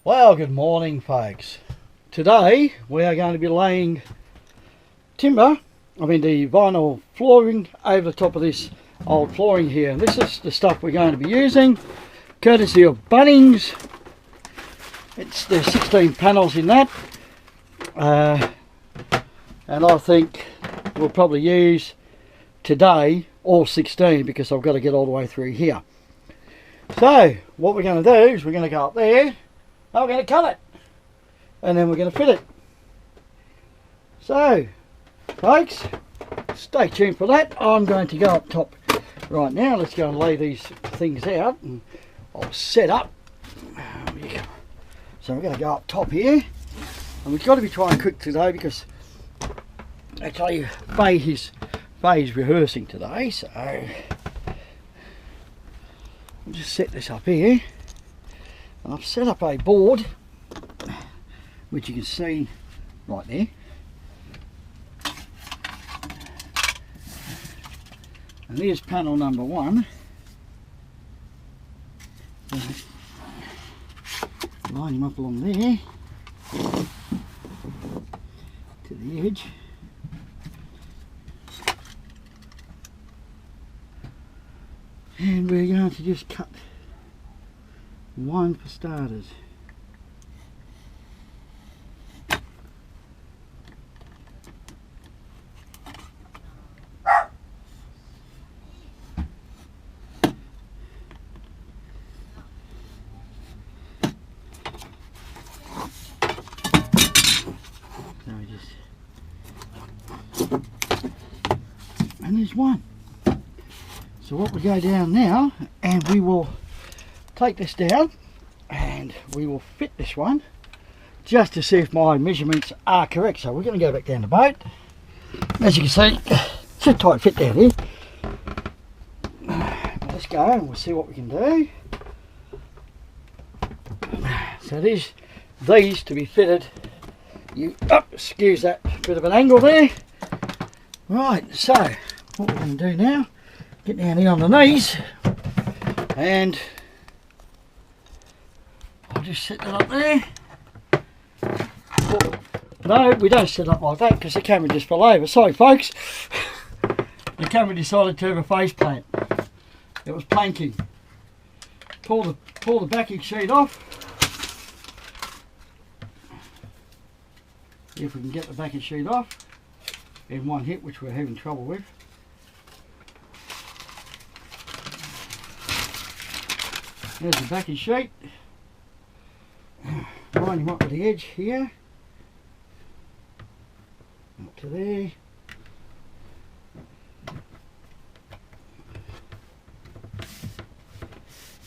Well, good morning folks. Today we are going to be laying the vinyl flooring over the top of this old flooring here. And this is the stuff we're going to be using, courtesy of Bunnings. There's 16 panels in that. And I think we'll probably use today all 16 because I've got to get all the way through here. So what we're going to do is we're going to go up there. I'm going to cut it and then we're going to fit it. So folks, stay tuned for that. I'm going to go up top right now. Let's go and lay these things out and I'll set up. So we're going to go up top here, and we've got to be trying quick today because actually Faye's rehearsing today. So I'll just set this up here. And I've set up a board, which you can see right there. And here's panel number 1. Line him up along there to the edge. And we're going to just cut one for starters. And there's one. So what we go down now, and we will take this down and we will fit this one just to see if my measurements are correct. So we're going to go back down the boat. As you can see, it's a tight fit down here. Let's go and we'll see what we can do. So these to be fitted, excuse that bit of an angle there. Right, so what we're going to do now, get down here on the knees, and I'll just set that up there. Oh, no, we don't set it up like that because the camera just fell over. Sorry folks, the camera decided to have a face plant. It was planking. Pull the backing sheet off. If we can get the backing sheet off in one hit, which we're having trouble with. There's the backing sheet. Line him up with the edge here. Up to there.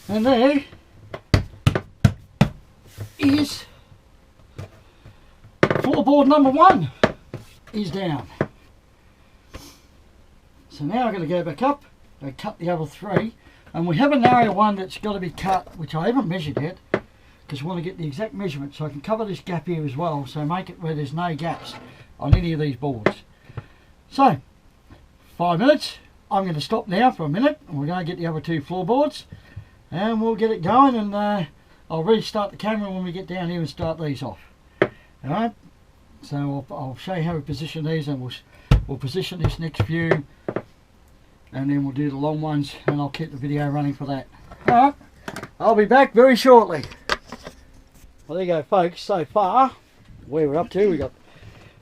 And there is floorboard number 1 is down. So now I'm going to go back up and cut the other 3. And we have a narrow one that's got to be cut, which I haven't measured yet, because I want to get the exact measurement so I can cover this gap here as well, so make it where there's no gaps on any of these boards. So 5 minutes. I'm going to stop now for a minute and we're going to get the other 2 floorboards and we'll get it going, and I'll restart the camera when we get down here and start these off. Alright, so I'll show you how we position these, and we'll position this next view, and then we'll do the long ones, and I'll keep the video running for that. Alright, I'll be back very shortly. Well, there you go folks, so far where we're up to, we got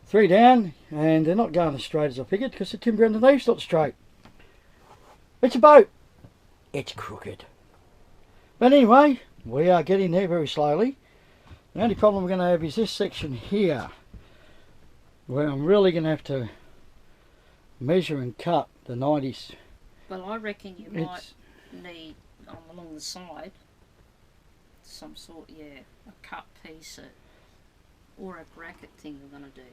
3 down, and they're not going as straight as I figured because the timber underneath's not straight. It's a boat, it's crooked. But anyway, we are getting there very slowly. The only problem we're going to have is this section here, where I'm really going to have to measure and cut the 90s. Well, I reckon you might need along the side some sort, a cut piece or a bracket thing you're going to do.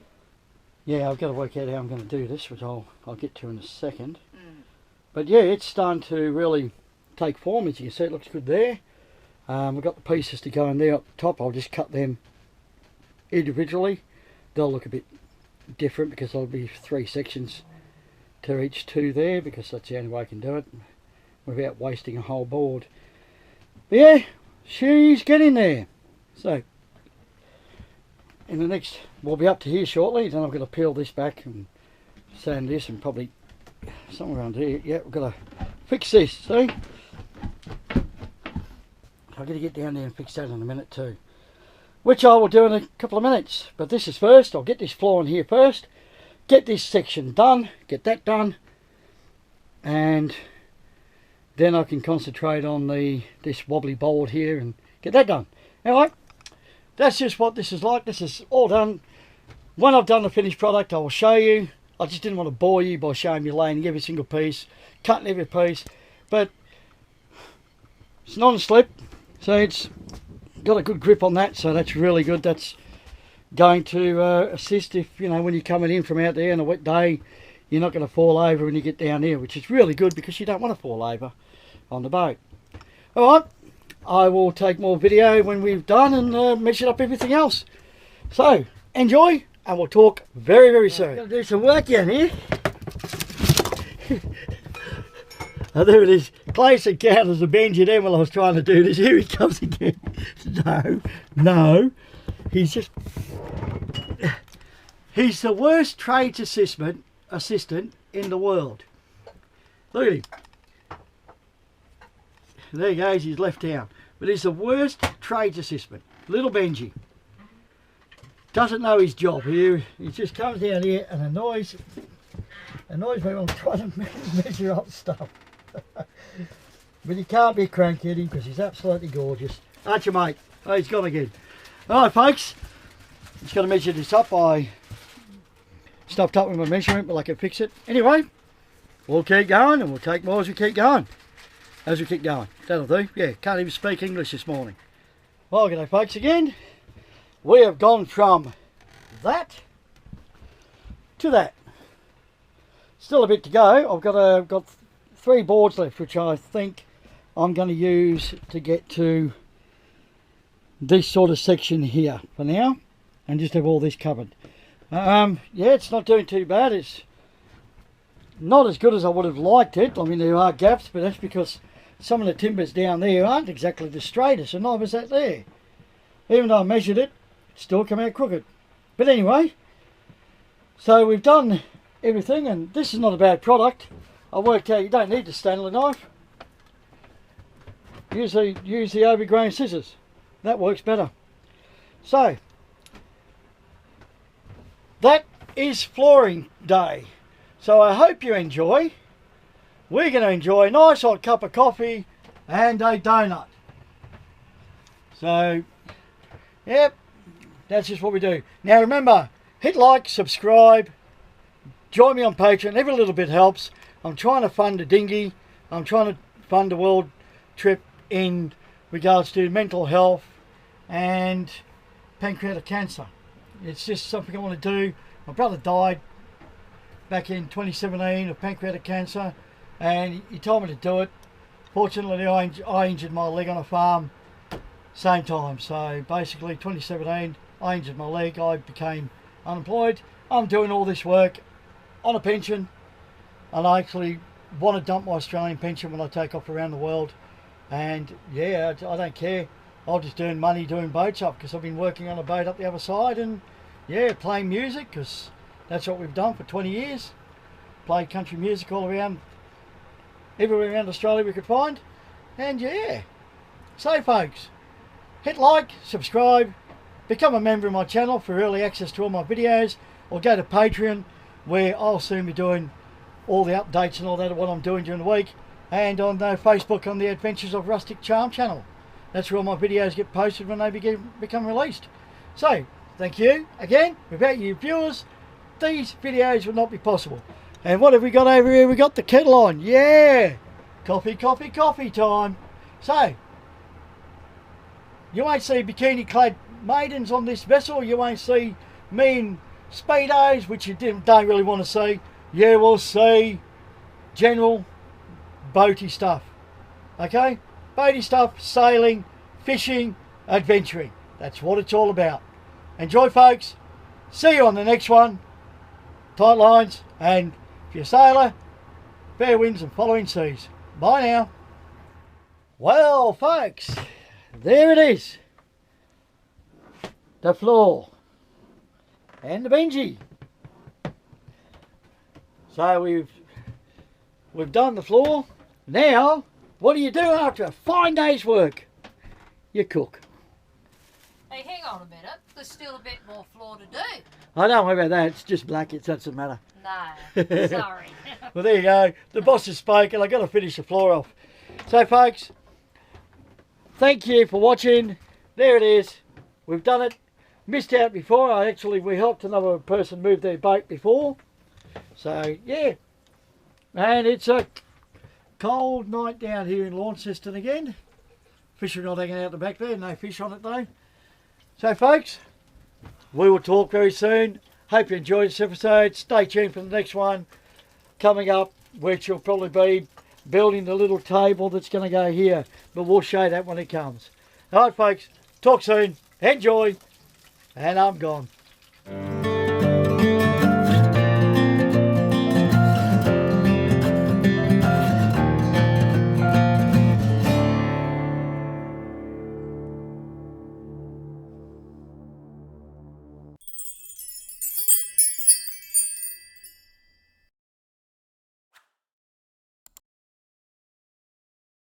Yeah, I've got to work out how I'm going to do this, which I'll get to in a second. But yeah, it's starting to really take form. As you can see, it looks good there. We've got the pieces to go in there up the top. I'll just cut them individually. They'll look a bit different because there'll be 3 sections to each 2 there, because that's the only way I can do it without wasting a whole board. But yeah, she's getting there. So in the next, we'll be up to here shortly. Then I've got to peel this back and sand this and probably somewhere around here. Yeah, we've got to fix this, see? I've got to get down there and fix that in a minute too, which I will do in a couple of minutes. But this is first. I'll get this floor in here first, get this section done, get that done, and then I can concentrate on this wobbly board here and get that done. Anyway, that's just what this is like. This is all done. When I've done the finished product, I will show you. I just didn't want to bore you by showing you laying every single piece, cutting every piece, but it's non-slip, so it's got a good grip on that, so that's really good. That's going to assist if, you know, when you're coming in from out there on a wet day, you're not going to fall over when you get down here, which is really good because you don't want to fall over on the boat. Alright, I will take more video when we've done and measured up everything else. So, enjoy, and we'll talk very, very soon. I'm going to do some work down here. Oh, there it is. Clay said count as a Benji then while I was trying to do this. Here he comes again. No. He's the worst trades assistant in the world. Look at him. There he goes, he's left town. But he's the worst trades assistant. Little Benji. Doesn't know his job. He just comes down here and annoys me when I'm trying to measure up stuff. But you can't be cranky at him because he's absolutely gorgeous. Aren't you, mate? Oh, he's gone again. Alright, folks. Just got to measure this up. I stuffed up with my measurement, but I can fix it. Anyway, we'll keep going and we'll take more as we keep going. That'll do. Yeah, can't even speak English this morning. Well, g'day folks again. We have gone from that to that. Still a bit to go. I've got 3 boards left, which I think I'm going to use to get to this sort of section here for now, and just have all this covered. Yeah, it's not doing too bad. It's not as good as I would have liked it. I mean, there are gaps, but that's because some of the timbers down there aren't exactly the straightest, and neither is that there. Even though I measured it, it still come out crooked. But anyway, so we've done everything, and this is not a bad product. I worked out you don't need the Stanley knife. Use the overgrown scissors. That works better. So, that is flooring day. So I hope you enjoy. We're going to enjoy a nice hot cup of coffee and a donut. So, yep, that's just what we do. Now remember, hit like, subscribe, join me on Patreon. Every little bit helps. I'm trying to fund a dinghy. I'm trying to fund a world trip in regards to mental health and pancreatic cancer. It's just something I want to do. My brother died back in 2017 of pancreatic cancer, and he told me to do it. Fortunately, I injured my leg on a farm same time. So basically 2017, I injured my leg. I became unemployed. I'm doing all this work on a pension, and I actually want to dump my Australian pension when I take off around the world. And yeah, I don't care. I'll just earn money doing boats up, because I've been working on a boat up the other side, and yeah, playing music, because that's what we've done for 20 years. Played country music all around, everywhere around Australia we could find. And yeah, so folks, hit like, subscribe, become a member of my channel for early access to all my videos, or go to Patreon, where I'll soon be doing all the updates and all that of what I'm doing during the week, and on Facebook on the Adventures of Rustic Charm channel. That's where all my videos get posted when they become released. So, thank you again. Without you viewers, these videos would not be possible. And what have we got over here? We got the kettle on. Yeah! Coffee, coffee, coffee time. So, you won't see bikini-clad maidens on this vessel. You won't see me in speedos, which you don't really want to see. You will see general boaty stuff. Okay? Boaty stuff, sailing, fishing, adventuring. That's what it's all about. Enjoy, folks. See you on the next one. Tight lines, and if you're a sailor, fair winds and following seas. Bye now. Well, folks, there it is. The floor. and the Benji. So we've done the floor. Now, what do you do after a fine day's work? You cook. Hey, hang on a minute. There's still a bit more floor to do. I don't worry about that. It's just blankets. That doesn't matter. No, sorry. Well, there you go. The boss has spoken. I've got to finish the floor off. So, folks, thank you for watching. There it is. We've done it. Missed out before. We helped another person move their boat before. So, yeah. And it's a cold night down here in Launceston again. Fish are not hanging out the back there. No fish on it, though. So, folks, we will talk very soon. Hope you enjoyed this episode. Stay tuned for the next one coming up, which will probably be building the little table that's going to go here. But we'll show that when it comes. All right, folks. Talk soon. Enjoy. And I'm gone.